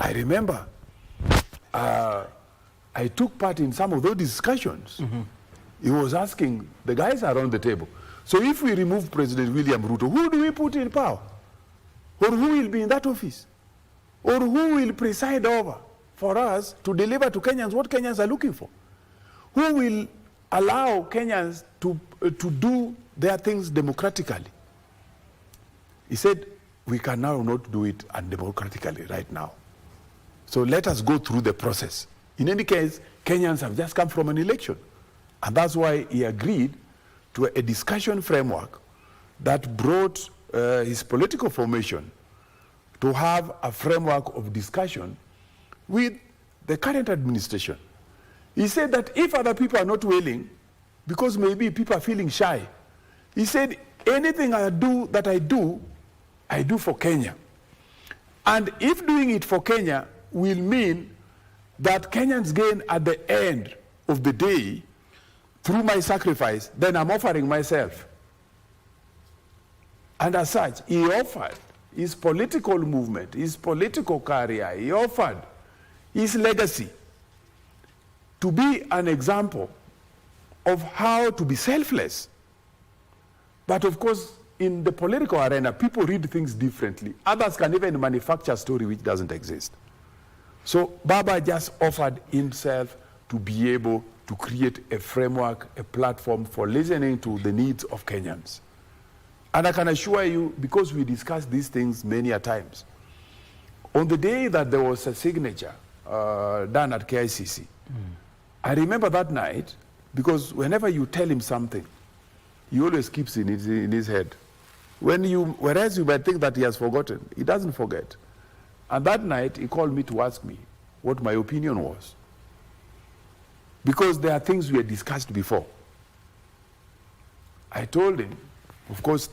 I remember I took part in some of those discussions. He was asking the guys around the table, so if we remove President William Ruto, who do we put in power? Or who will be in that office? Or who will preside over for us to deliver to Kenyans what Kenyans are looking for? Who will allow Kenyans to do their things democratically? He said, we can now not do it undemocratically right now. So let us go through the process. In any case, Kenyans have just come from an election. And that's why he agreed to a discussion framework that brought his political formation to have a framework of discussion with the current administration. He said that if other people are not willing, because maybe people are feeling shy, he said, anything I do, I do for Kenya. And if doing it for Kenya will mean that Kenyans gain at the end of the day through my sacrifice, then I'm offering myself. And as such, he offered his political movement, his political career, he offered his legacy to be an example of how to be selfless. But of course, in the political arena, people read things differently. Others can even manufacture a story which doesn't exist. So Baba just offered himself to be able to create a framework, a platform for listening to the needs of Kenyans. And I can assure you, because we discussed these things many a times, on the day that there was a signature done at KICC, I remember that night, because whenever you tell him something, he always keeps it in his head. Whereas you might think that he has forgotten, he doesn't forget. And that night, he called me to ask me what my opinion was. Because there are things we had discussed before. I told him, of course,